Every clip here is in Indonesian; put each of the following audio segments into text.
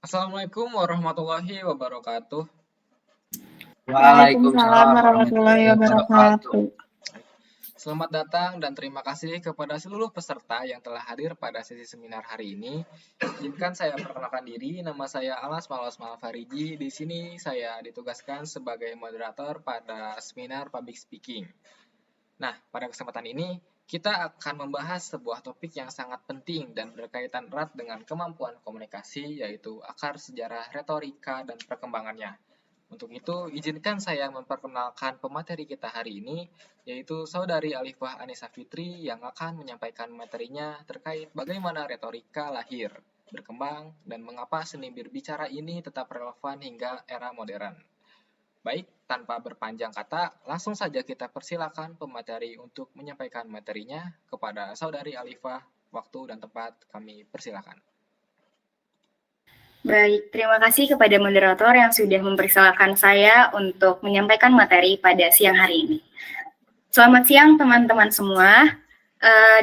Assalamualaikum warahmatullahi wabarakatuh. Waalaikumsalam Waalaikumsalam warahmatullahi warahmatullahi wabarakatuh. wabarakatuh. Selamat datang dan terima kasih kepada seluruh peserta yang telah hadir pada sesi seminar hari ini. Izinkan saya perkenalkan diri, nama saya Alas Malas Malfariji. Di sini saya ditugaskan sebagai moderator pada seminar Public Speaking. Nah, pada kesempatan ini kita akan membahas sebuah topik yang sangat penting dan berkaitan erat dengan kemampuan komunikasi, yaitu akar sejarah retorika dan perkembangannya. Untuk itu, izinkan saya memperkenalkan pemateri kita hari ini, yaitu Saudari Alifah Anissa Fitri yang akan menyampaikan materinya terkait bagaimana retorika lahir, berkembang, dan mengapa seni berbicara ini tetap relevan hingga era modern. Baik, tanpa berpanjang kata, langsung saja kita persilakan pemateri untuk menyampaikan materinya kepada Saudari Alifah. Waktu dan tempat kami persilakan. Baik, terima kasih kepada moderator yang sudah mempersilahkan saya untuk menyampaikan materi pada siang hari ini. Selamat siang teman-teman semua.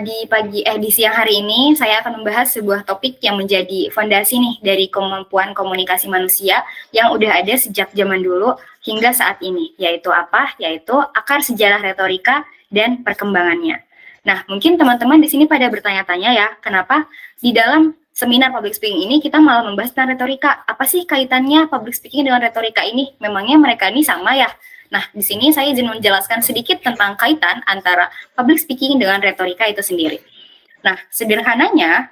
Di siang hari ini saya akan membahas sebuah topik yang menjadi fondasi nih dari kemampuan komunikasi manusia yang udah ada sejak zaman dulu hingga saat ini, yaitu apa? Yaitu akar sejarah retorika dan perkembangannya. Nah, mungkin teman-teman di sini pada bertanya-tanya ya, kenapa di dalam seminar public speaking ini kita malah membahas tentang retorika. Apa sih kaitannya public speaking dengan retorika ini? Memangnya mereka ini sama ya? Nah, di sini saya izin menjelaskan sedikit tentang kaitan antara public speaking dengan retorika itu sendiri. Nah, sederhananya,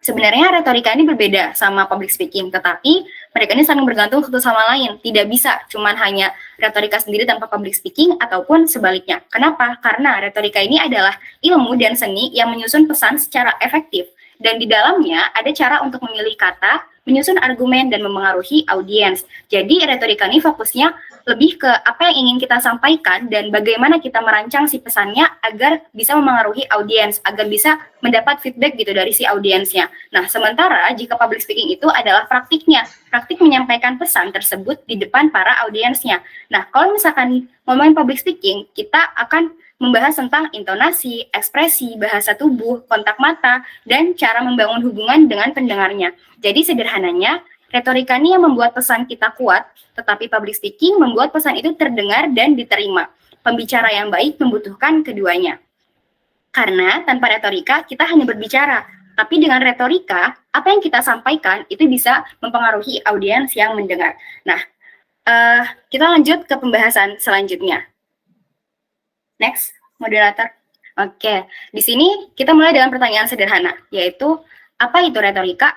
sebenarnya retorika ini berbeda sama public speaking, tetapi mereka ini saling bergantung satu sama lain. Tidak bisa cuman hanya retorika sendiri tanpa public speaking ataupun sebaliknya. Kenapa? Karena retorika ini adalah ilmu dan seni yang menyusun pesan secara efektif. Dan di dalamnya ada cara untuk memilih kata, menyusun argumen, dan memengaruhi audiens. Jadi retorika ini fokusnya lebih ke apa yang ingin kita sampaikan dan bagaimana kita merancang si pesannya agar bisa memengaruhi audiens, agar bisa mendapat feedback gitu dari si audiensnya. Nah, sementara jika public speaking itu adalah praktiknya, praktik menyampaikan pesan tersebut di depan para audiensnya. Nah, kalau misalkan ngomongin public speaking, kita akan membahas tentang intonasi, ekspresi, bahasa tubuh, kontak mata, dan cara membangun hubungan dengan pendengarnya. Jadi sederhananya, retorika ini yang membuat pesan kita kuat, tetapi public speaking membuat pesan itu terdengar dan diterima. Pembicara yang baik membutuhkan keduanya. Karena tanpa retorika kita hanya berbicara, tapi dengan retorika, apa yang kita sampaikan itu bisa mempengaruhi audiens yang mendengar. Nah, kita lanjut ke pembahasan selanjutnya. Next, moderator. Oke, di sini kita mulai dengan pertanyaan sederhana, yaitu apa itu retorika?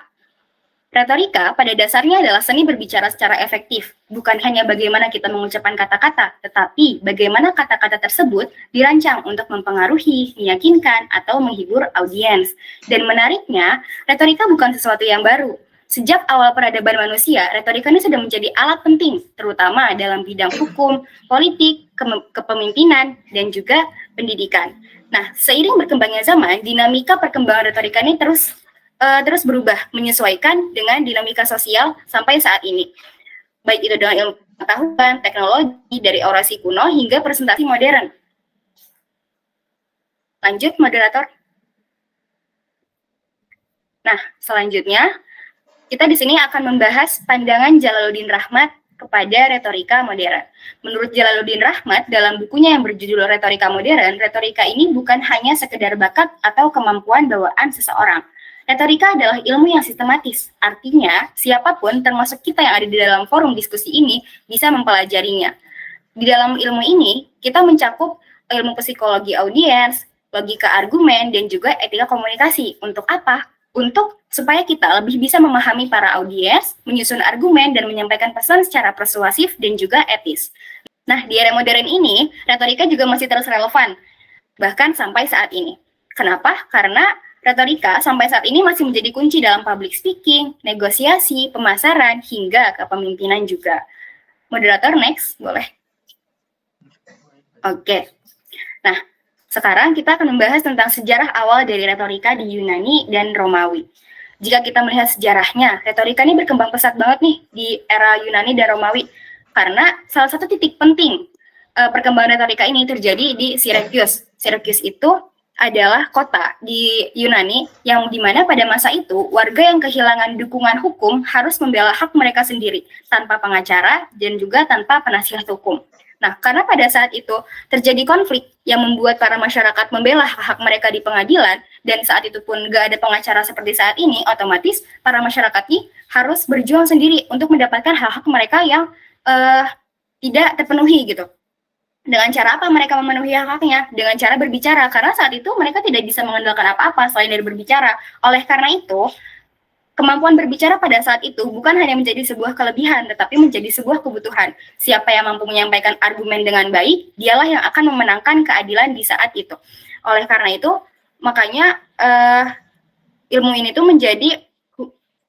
Retorika pada dasarnya adalah seni berbicara secara efektif, bukan hanya bagaimana kita mengucapkan kata-kata, tetapi bagaimana kata-kata tersebut dirancang untuk mempengaruhi, meyakinkan, atau menghibur audiens. Dan menariknya, retorika bukan sesuatu yang baru. Sejak awal peradaban manusia, retorika ini sudah menjadi alat penting, terutama dalam bidang hukum, politik, kepemimpinan, dan juga pendidikan. Nah, seiring berkembangnya zaman, dinamika perkembangan retorika ini terus berubah, menyesuaikan dengan dinamika sosial sampai saat ini. Baik itu dengan ilmu pengetahuan, teknologi, dari orasi kuno hingga presentasi modern. Lanjut, moderator. Nah, selanjutnya, kita di sini akan membahas pandangan Jalaluddin Rahmat kepada retorika modern. Menurut Jalaluddin Rahmat, dalam bukunya yang berjudul Retorika Modern, retorika ini bukan hanya sekedar bakat atau kemampuan bawaan seseorang. Retorika adalah ilmu yang sistematis, artinya siapapun termasuk kita yang ada di dalam forum diskusi ini bisa mempelajarinya. Di dalam ilmu ini, kita mencakup ilmu psikologi audiens, logika argumen, dan juga etika komunikasi. Untuk apa? Untuk supaya kita lebih bisa memahami para audiens, menyusun argumen, dan menyampaikan pesan secara persuasif dan juga etis. Nah, di era modern ini, retorika juga masih terus relevan, bahkan sampai saat ini. Kenapa? Karena retorika sampai saat ini masih menjadi kunci dalam public speaking, negosiasi, pemasaran, hingga kepemimpinan juga. Moderator, next, boleh? Oke. Nah, sekarang kita akan membahas tentang sejarah awal dari retorika di Yunani dan Romawi. Jika kita melihat sejarahnya, retorika ini berkembang pesat banget nih di era Yunani dan Romawi. Karena salah satu titik penting perkembangan retorika ini terjadi di Syracuse. Syracuse itu adalah kota di Yunani yang dimana pada masa itu warga yang kehilangan dukungan hukum harus membela hak mereka sendiri tanpa pengacara dan juga tanpa penasihat hukum. Nah, karena pada saat itu terjadi konflik yang membuat para masyarakat membela hak mereka di pengadilan dan saat itu pun nggak ada pengacara seperti saat ini, otomatis para masyarakat ini harus berjuang sendiri untuk mendapatkan hak-hak mereka yang tidak terpenuhi gitu. Dengan cara apa mereka memenuhi hak-haknya? Dengan cara berbicara, karena saat itu mereka tidak bisa mengandalkan apa-apa selain dari berbicara. Oleh karena itu, kemampuan berbicara pada saat itu bukan hanya menjadi sebuah kelebihan, tetapi menjadi sebuah kebutuhan. Siapa yang mampu menyampaikan argumen dengan baik, dialah yang akan memenangkan keadilan di saat itu. Oleh karena itu, makanya ilmu ini tuh menjadi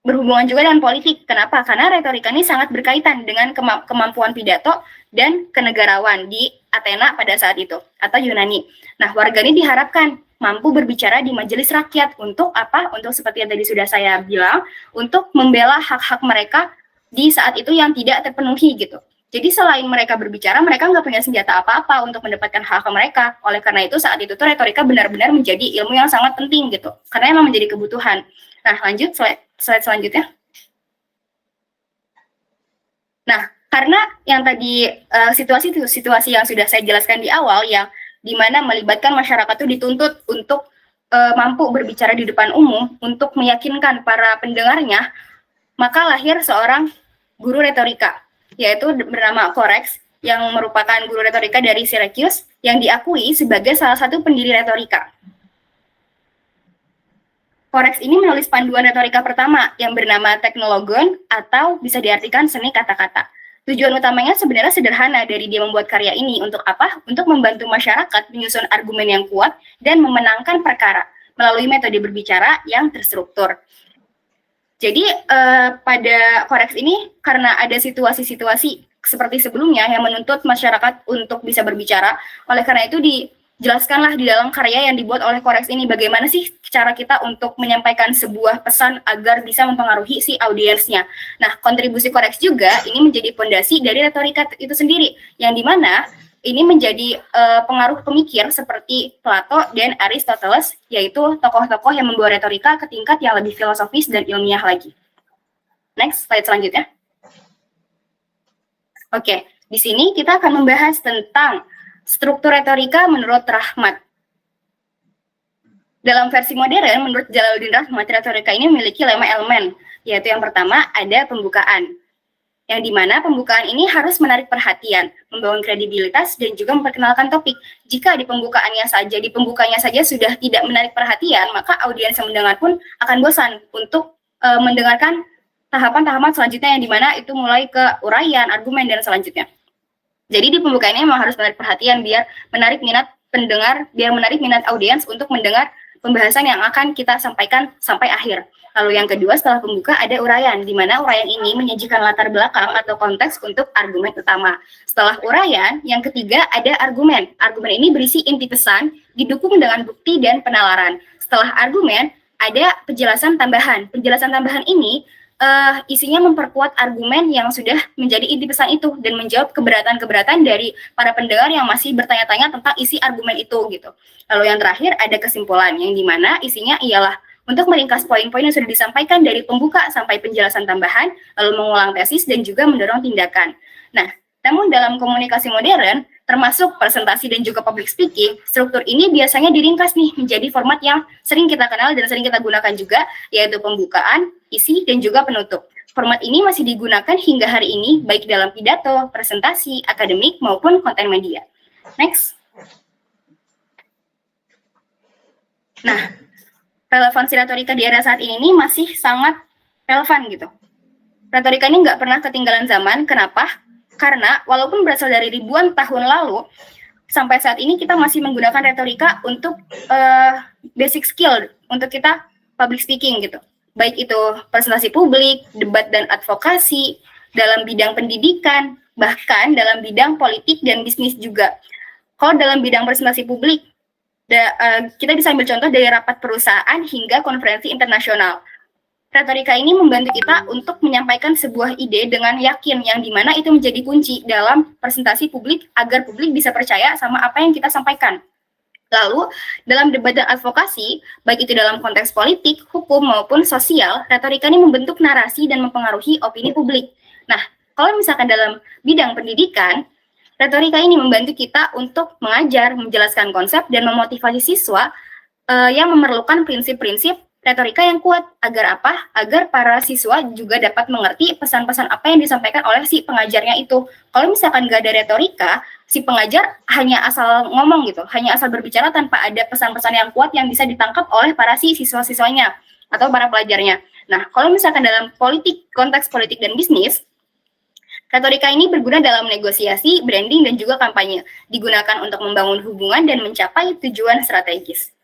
berhubungan juga dengan politik. Kenapa? Karena retorika ini sangat berkaitan dengan kemampuan pidato dan kenegarawan di Athena pada saat itu, atau Yunani. Nah, warga ini diharapkan mampu berbicara di majelis rakyat. Untuk apa? Untuk seperti yang tadi sudah saya bilang, untuk membela hak-hak mereka di saat itu yang tidak terpenuhi gitu. Jadi selain mereka berbicara, mereka nggak punya senjata apa-apa untuk mendapatkan hak mereka. Oleh karena itu saat itu tuh retorika benar-benar menjadi ilmu yang sangat penting gitu, karena emang menjadi kebutuhan. Nah, lanjut slide selanjutnya. Nah, karena yang tadi situasi yang sudah saya jelaskan di awal, yang dimana melibatkan masyarakat itu dituntut untuk mampu berbicara di depan umum untuk meyakinkan para pendengarnya, maka lahir seorang guru retorika, yaitu bernama Korex, yang merupakan guru retorika dari Syracuse, yang diakui sebagai salah satu pendiri retorika. Korex ini menulis panduan retorika pertama yang bernama Teknologon, atau bisa diartikan seni kata-kata. Tujuan utamanya sebenarnya sederhana dari dia membuat karya ini. Untuk apa? Untuk membantu masyarakat menyusun argumen yang kuat dan memenangkan perkara melalui metode berbicara yang terstruktur. Jadi pada Korex ini, karena ada situasi-situasi seperti sebelumnya yang menuntut masyarakat untuk bisa berbicara, oleh karena itu dijelaskanlah di dalam karya yang dibuat oleh Korex ini bagaimana sih cara kita untuk menyampaikan sebuah pesan agar bisa mempengaruhi si audiensnya. Nah, kontribusi Korex juga ini menjadi fondasi dari retorika itu sendiri, yang dimana ini menjadi pengaruh pemikir seperti Plato dan Aristoteles, yaitu tokoh-tokoh yang membawa retorika ke tingkat yang lebih filosofis dan ilmiah lagi. Next, slide selanjutnya. Oke, di sini kita akan membahas tentang struktur retorika menurut Rahmat. Dalam versi modern, menurut Jalaluddin Rahmat, retorika ini memiliki 5 elemen, yaitu yang pertama ada pembukaan, yang dimana pembukaan ini harus menarik perhatian, membangun kredibilitas, dan juga memperkenalkan topik. Jika di pembukanya saja sudah tidak menarik perhatian, maka audiens yang mendengar pun akan bosan untuk mendengarkan tahapan-tahapan selanjutnya, yang dimana itu mulai ke uraian, argumen, dan selanjutnya. Jadi di pembukaannya memang harus menarik perhatian biar menarik minat pendengar, biar menarik minat audiens untuk mendengar pembahasan yang akan kita sampaikan sampai akhir. Lalu yang kedua setelah pembuka ada uraian, di mana uraian ini menyajikan latar belakang atau konteks untuk argumen utama. Setelah uraian, yang ketiga ada argumen. Argumen ini berisi inti pesan, didukung dengan bukti dan penalaran. Setelah argumen, ada penjelasan tambahan. Penjelasan tambahan ini isinya memperkuat argumen yang sudah menjadi inti pesan itu dan menjawab keberatan-keberatan dari para pendengar yang masih bertanya-tanya tentang isi argumen itu gitu. Lalu yang terakhir ada kesimpulan, yang dimana isinya ialah untuk meringkas poin-poin yang sudah disampaikan dari pembuka sampai penjelasan tambahan, lalu mengulang tesis dan juga mendorong tindakan. Nah, namun dalam komunikasi modern, termasuk presentasi dan juga public speaking, struktur ini biasanya diringkas nih menjadi format yang sering kita kenal dan sering kita gunakan juga, yaitu pembukaan, isi, dan juga penutup. Format ini masih digunakan hingga hari ini, baik dalam pidato, presentasi, akademik, maupun konten media. Next. Nah, relevansi retorika di era saat ini masih sangat relevan gitu. Retorika ini nggak pernah ketinggalan zaman. Kenapa? Karena walaupun berasal dari ribuan tahun lalu, sampai saat ini kita masih menggunakan retorika untuk basic skill, untuk kita public speaking gitu. Baik itu presentasi publik, debat dan advokasi, dalam bidang pendidikan, bahkan dalam bidang politik dan bisnis juga. Kalau dalam bidang presentasi publik, kita bisa ambil contoh dari rapat perusahaan hingga konferensi internasional. Retorika ini membantu kita untuk menyampaikan sebuah ide dengan yakin, yang dimana itu menjadi kunci dalam presentasi publik agar publik bisa percaya sama apa yang kita sampaikan. Lalu, dalam debat dan advokasi, baik itu dalam konteks politik, hukum, maupun sosial, retorika ini membentuk narasi dan mempengaruhi opini publik. Nah, kalau misalkan dalam bidang pendidikan, retorika ini membantu kita untuk mengajar, menjelaskan konsep, dan memotivasi siswa yang memerlukan prinsip-prinsip retorika yang kuat. Agar apa? Agar para siswa juga dapat mengerti pesan-pesan apa yang disampaikan oleh si pengajarnya itu. Kalau misalkan nggak ada retorika, si pengajar hanya asal ngomong gitu, hanya asal berbicara tanpa ada pesan-pesan yang kuat yang bisa ditangkap oleh para si siswa-siswanya atau para pelajarnya. Nah, kalau misalkan dalam politik, konteks politik dan bisnis, retorika ini berguna dalam negosiasi, branding, dan juga kampanye. Digunakan untuk membangun hubungan dan mencapai tujuan strategis.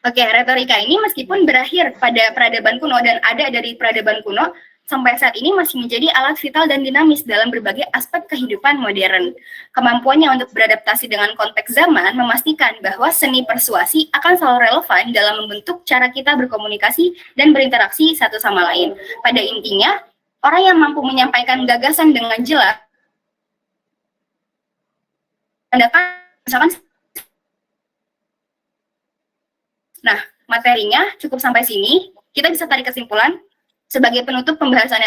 Oke, retorika ini meskipun berakhir pada peradaban kuno dan ada dari peradaban kuno, sampai saat ini masih menjadi alat vital dan dinamis dalam berbagai aspek kehidupan modern. Kemampuannya untuk beradaptasi dengan konteks zaman memastikan bahwa seni persuasi akan selalu relevan dalam membentuk cara kita berkomunikasi dan berinteraksi satu sama lain. Pada intinya, orang yang mampu menyampaikan gagasan dengan jelas, misalkan. Nah, materinya cukup sampai sini. Kita bisa tarik kesimpulan sebagai penutup pembahasan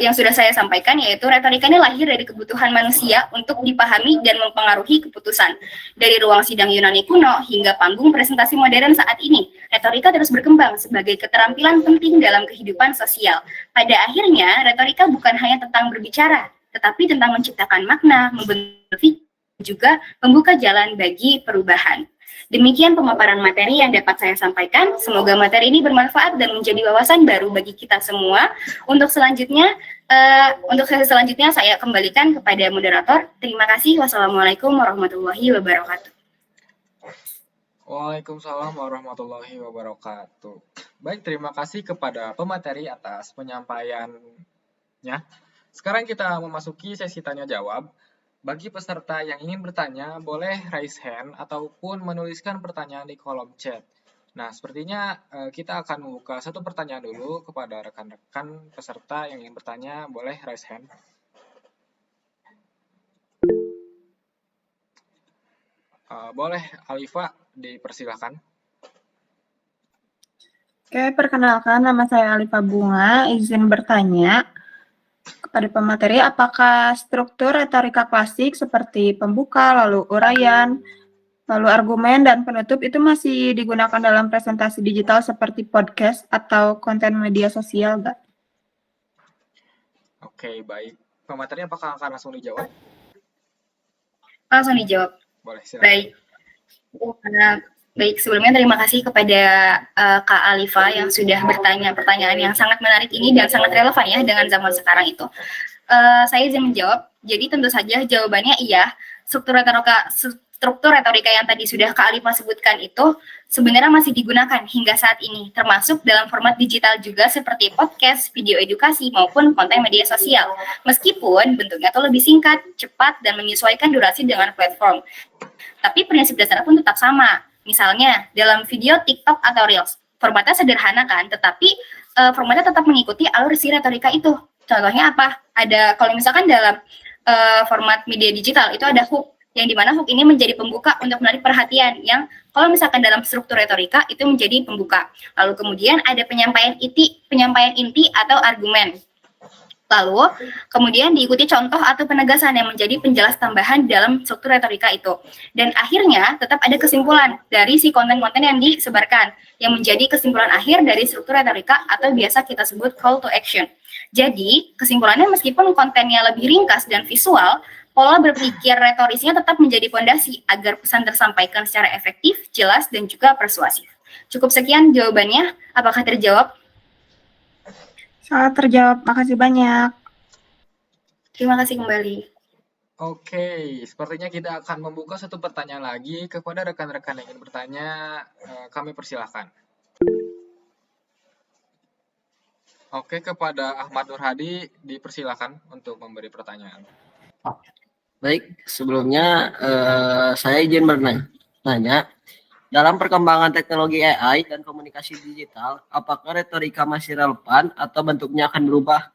yang sudah saya sampaikan, yaitu retorika ini lahir dari kebutuhan manusia untuk dipahami dan mempengaruhi keputusan. Dari ruang sidang Yunani kuno hingga panggung presentasi modern saat ini, retorika terus berkembang sebagai keterampilan penting dalam kehidupan sosial. Pada akhirnya, retorika bukan hanya tentang berbicara, tetapi tentang menciptakan makna, membentuk juga membuka jalan bagi perubahan. Demikian pemaparan materi yang dapat saya sampaikan. Semoga materi ini bermanfaat dan menjadi wawasan baru bagi kita semua. Untuk sesi selanjutnya saya kembalikan kepada moderator. Terima kasih. Wassalamualaikum warahmatullahi wabarakatuh. Waalaikumsalam warahmatullahi wabarakatuh. Baik, terima kasih kepada pemateri atas penyampaiannya. Sekarang kita memasuki sesi tanya jawab. Bagi peserta yang ingin bertanya, boleh raise hand ataupun menuliskan pertanyaan di kolom chat. Nah, sepertinya kita akan membuka satu pertanyaan dulu kepada rekan-rekan peserta yang ingin bertanya, boleh raise hand. Boleh, Alifa, dipersilakan. Oke, perkenalkan, nama saya Alifa Bunga, izin bertanya kepada pemateri, apakah struktur retorika klasik seperti pembuka, lalu uraian, lalu argumen, dan penutup itu masih digunakan dalam presentasi digital seperti podcast atau konten media sosial, Mbak? Oke, baik. Pemateri apakah akan langsung dijawab? Langsung dijawab. Boleh, silakan. Baik, sebelumnya terima kasih kepada Kak Alifa yang sudah bertanya pertanyaan yang sangat menarik ini dan sangat relevan ya dengan zaman sekarang itu. Saya izin menjawab. Jadi tentu saja jawabannya iya. Struktur retorika yang tadi sudah Kak Alifa sebutkan itu sebenarnya masih digunakan hingga saat ini, termasuk dalam format digital juga seperti podcast, video edukasi, maupun konten media sosial. Meskipun bentuknya itu lebih singkat, cepat, dan menyesuaikan durasi dengan platform. Tapi prinsip dasarnya pun tetap sama. Misalnya, dalam video TikTok atau Reels, formatnya sederhana kan, tetapi formatnya tetap mengikuti alur si retorika itu. Contohnya apa? Kalau misalkan dalam format media digital, itu ada hook, yang dimana hook ini menjadi pembuka untuk menarik perhatian, yang kalau misalkan dalam struktur retorika, itu menjadi pembuka. Lalu kemudian ada penyampaian inti atau argumen. Lalu, kemudian diikuti contoh atau penegasan yang menjadi penjelas tambahan dalam struktur retorika itu. Dan akhirnya, tetap ada kesimpulan dari si konten-konten yang disebarkan, yang menjadi kesimpulan akhir dari struktur retorika atau biasa kita sebut call to action. Jadi, kesimpulannya meskipun kontennya lebih ringkas dan visual, pola berpikir retorisnya tetap menjadi fondasi agar pesan tersampaikan secara efektif, jelas, dan juga persuasif. Cukup sekian jawabannya. Apakah terjawab? Sangat terjawab, makasih banyak. Terima kasih kembali. Oke, sepertinya kita akan membuka satu pertanyaan lagi kepada rekan-rekan yang ingin bertanya. Kami persilahkan. Oke, kepada Ahmad Nur Hadi dipersilakan untuk memberi pertanyaan. Baik, sebelumnya saya izin bertanya. Dalam perkembangan teknologi AI dan komunikasi digital, apakah retorika masih relevan atau bentuknya akan berubah?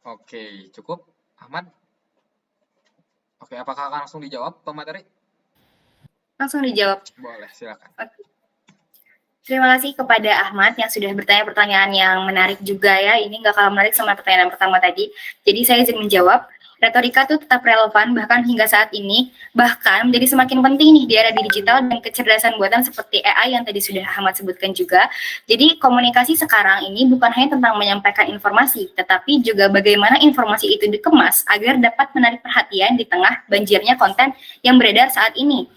Oke, cukup, Ahmad? Oke, apakah akan langsung dijawab pemateri? Langsung dijawab. Boleh, silakan. Terima kasih kepada Ahmad yang sudah bertanya pertanyaan yang menarik juga ya. Ini nggak kalah menarik sama pertanyaan pertama tadi. Jadi saya izin menjawab. Retorika itu tetap relevan bahkan hingga saat ini, bahkan menjadi semakin penting nih di era digital dan kecerdasan buatan seperti AI yang tadi sudah Ahmad sebutkan juga. Jadi komunikasi sekarang ini bukan hanya tentang menyampaikan informasi, tetapi juga bagaimana informasi itu dikemas agar dapat menarik perhatian di tengah banjirnya konten yang beredar saat ini.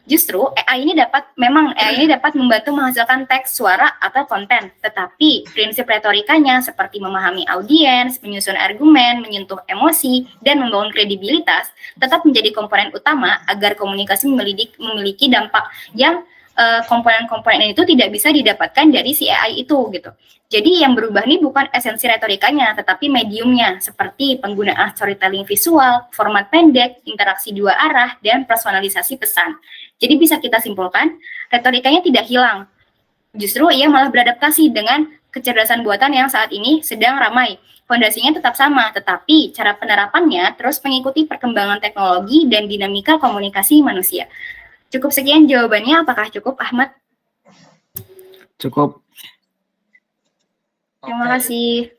Justru AI ini dapat membantu menghasilkan teks, suara, atau konten. Tetapi prinsip retorikanya seperti memahami audiens, menyusun argumen, menyentuh emosi, dan membangun kredibilitas tetap menjadi komponen utama agar komunikasi memiliki dampak yang komponen-komponen itu tidak bisa didapatkan dari si AI itu gitu. Jadi yang berubah ini bukan esensi retorikanya, tetapi mediumnya, seperti penggunaan storytelling visual, format pendek, interaksi dua arah, dan personalisasi pesan. Jadi bisa kita simpulkan, retorikanya tidak hilang. Justru ia malah beradaptasi dengan kecerdasan buatan yang saat ini sedang ramai. Fondasinya tetap sama, tetapi cara penerapannya terus mengikuti perkembangan teknologi dan dinamika komunikasi manusia. Cukup sekian jawabannya, apakah cukup, Ahmad? Cukup. Terima kasih.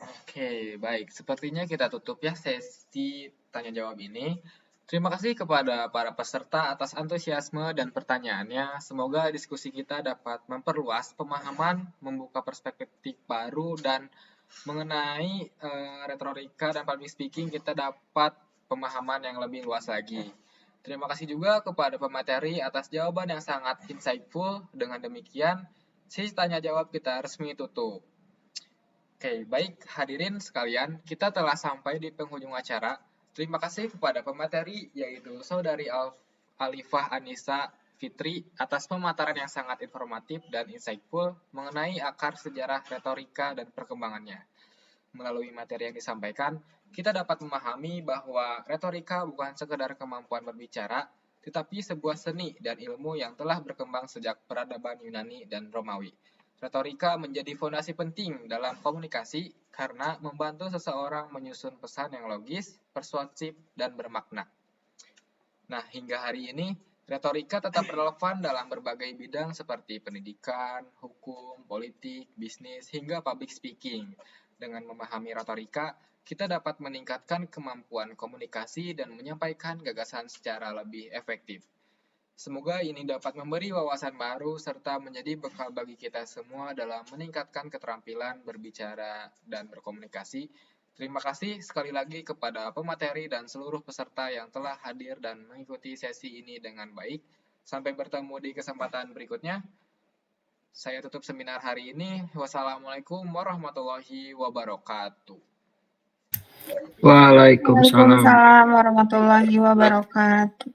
Oke, baik. Sepertinya kita tutup ya sesi tanya jawab ini. Terima kasih kepada para peserta atas antusiasme dan pertanyaannya. Semoga diskusi kita dapat memperluas pemahaman, membuka perspektif baru, dan mengenai retorika dan public speaking kita dapat pemahaman yang lebih luas lagi. Terima kasih juga kepada pemateri atas jawaban yang sangat insightful. Dengan demikian, sesi tanya jawab kita resmi tutup. Oke, baik hadirin sekalian, kita telah sampai di penghujung acara. Terima kasih kepada pemateri yaitu Saudari Alifah Anissa Fitri atas pemaparan yang sangat informatif dan insightful mengenai akar sejarah retorika dan perkembangannya. Melalui materi yang disampaikan, kita dapat memahami bahwa retorika bukan sekedar kemampuan berbicara, tetapi sebuah seni dan ilmu yang telah berkembang sejak peradaban Yunani dan Romawi. Retorika menjadi fondasi penting dalam komunikasi karena membantu seseorang menyusun pesan yang logis, persuasif, dan bermakna. Nah, hingga hari ini, retorika tetap relevan dalam berbagai bidang seperti pendidikan, hukum, politik, bisnis, hingga public speaking. Dengan memahami retorika, kita dapat meningkatkan kemampuan komunikasi dan menyampaikan gagasan secara lebih efektif. Semoga ini dapat memberi wawasan baru serta menjadi bekal bagi kita semua dalam meningkatkan keterampilan berbicara dan berkomunikasi. Terima kasih sekali lagi kepada pemateri dan seluruh peserta yang telah hadir dan mengikuti sesi ini dengan baik. Sampai bertemu di kesempatan berikutnya. Saya tutup seminar hari ini. Wassalamualaikum warahmatullahi wabarakatuh. Waalaikumsalam. Waalaikumsalam warahmatullahi wabarakatuh.